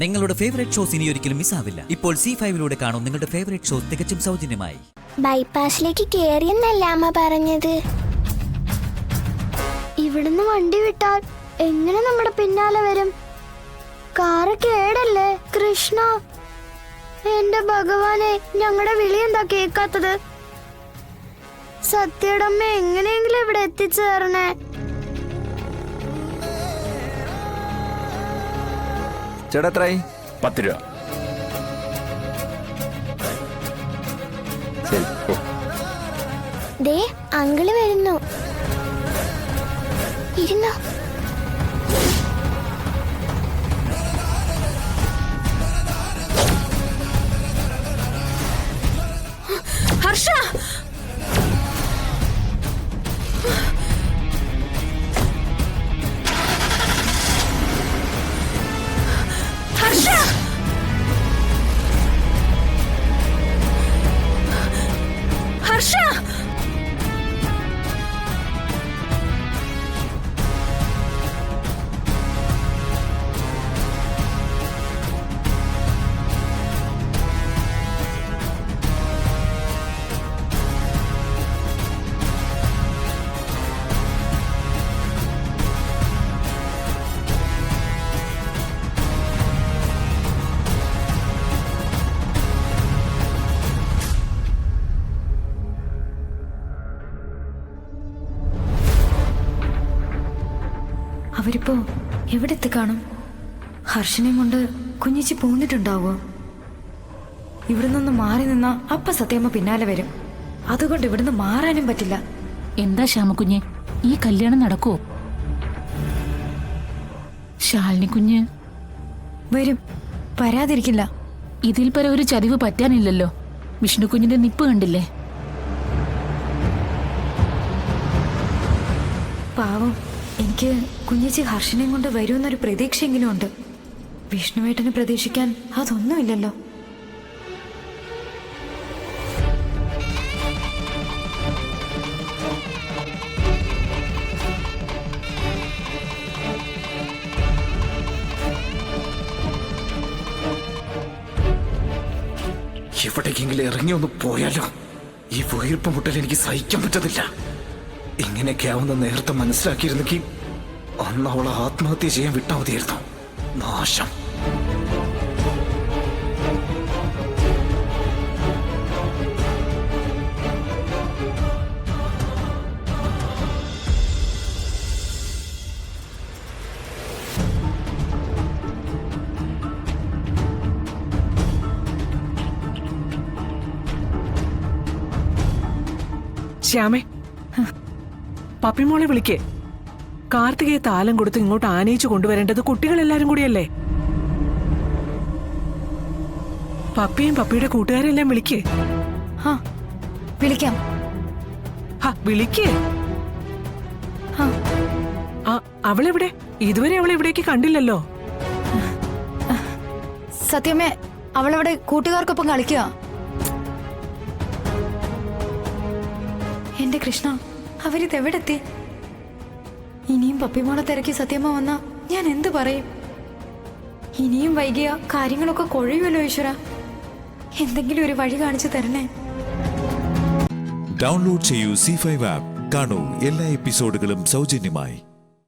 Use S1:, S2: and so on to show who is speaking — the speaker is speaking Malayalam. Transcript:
S1: നിങ്ങളുടെ ഫേവറേറ്റ് ഷോസ് ഇനി ഒരിക്കലും മിസ്സാവില്ല. ഇപ്പോൾ C5 കാണും നിങ്ങളുടെ ഫേവറേറ്റ് ഷോസ് തികച്ചും സൗജന്യമായി.
S2: ബൈപ്പാസിലേക്ക് കേറിയെന്നല്ല അമ്മ പറഞ്ഞത്. ഇവിടുന്ന് വണ്ടി വിട്ടാൽ എങ്ങനെ നമ്മുടെ പിന്നാലെ വരും? കാറ് കേടല്ലേ കൃഷ്ണ? എന്റെ ഭഗവാനെ, ഞങ്ങളുടെ വിളി എന്താ കേൾക്കാത്തത്? സത്യടമ്മ എങ്ങനെയെങ്കിലും ഇവിടെ എത്തിച്ചേരണേ.
S3: ചേട്ടാ എത്രയായി?
S4: 10 രൂപ.
S3: ശരി.
S2: ദേ അങ്കിള് വരുന്നു. ഇരുന്നോ.
S5: ഹർഷ, ഹർഷ, ഹർഷ,
S6: അവരിപ്പോ എവിടെ എത്തിക്കാണും? ഹർഷനെയും കൊണ്ട് കുഞ്ഞിച്ചി പോന്നിട്ടുണ്ടാവോ? ഇവിടെ നിന്ന് മാറി നിന്ന അപ്പ സത്യമ്മ പിന്നാലെ വരും. അതുകൊണ്ട് ഇവിടുന്ന് മാറാനും പറ്റില്ല.
S5: എന്താ ശ്യാമക്കുഞ്ഞെ, ഈ കല്യാണം നടക്കുവോ? ശാലിനി കുഞ്ഞ്
S6: വരും, വരാതിരിക്കില്ല.
S5: ഇതിൽ പര ഒരു ചതിവ് പറ്റാനില്ലല്ലോ. വിഷ്ണു കുഞ്ഞിന്റെ നിപ്പ് കണ്ടില്ലേ?
S6: പാവം, എനിക്ക് കുഞ്ഞിച്ചി ഹർഷനെയും കൊണ്ട് വരുമെന്നൊരു പ്രതീക്ഷയെങ്കിലും ഉണ്ട്. വിഷ്ണുവേട്ടന് പ്രതീക്ഷിക്കാൻ അതൊന്നുമില്ലല്ലോ.
S4: എവിടേക്കെങ്കിലും ഇറങ്ങി ഒന്ന് പോയാലോ? ഈ വീർപ്പ് മുട്ടൽ എനിക്ക് സഹിക്കാൻ പറ്റത്തില്ല. ഇങ്ങനെയൊക്കെ ആവുന്ന നേരത്തെ മനസ്സിലാക്കിയിരുന്നെങ്കിൽ അന്ന് അവളെ ആത്മഹത്യ ചെയ്യാൻ വിട്ടാൽ മതിയായിരുന്നു. നാശം.
S7: ശ്യാമേ, പപ്പിമോളെ വിളിക്കേ. കാർത്തികയെ താലം കൊടുത്ത് ഇങ്ങോട്ട് ആനയിച്ചു കൊണ്ടുവരേണ്ടത് കുട്ടികളെല്ലാരും കൂടിയല്ലേ. പപ്പിയും പപ്പിയുടെ കൂട്ടുകാരെല്ലാം വിളിക്കേ.
S6: വിളിക്കാം.
S7: വിളിക്കേ. അവളെവിടെ? ഇതുവരെ അവളെ ഇവിടേക്ക് കണ്ടില്ലല്ലോ.
S6: സത്യമേ, അവളവിടെ കൂട്ടുകാർക്കൊപ്പം കളിക്കുക. എന്റെ കൃഷ്ണ, അവരിതെവിടെത്തി? ഇനിയും പപ്പിമോളെ തിരക്കി സത്യമ്മ വന്നാ ഞാൻ എന്ത് പറയും? ഇനിയും വൈകിയ കാര്യങ്ങളൊക്കെ കുഴയുമല്ലോ ഈശ്വര. എന്തെങ്കിലും ഒരു വഴി കാണിച്ചു തരണേ.
S8: ഡൗൺലോഡ് ചെയ്യൂ C5 ആപ്പ്. കാണൂ എല്ലാ എപ്പിസോഡുകളും സൗജന്യമായി.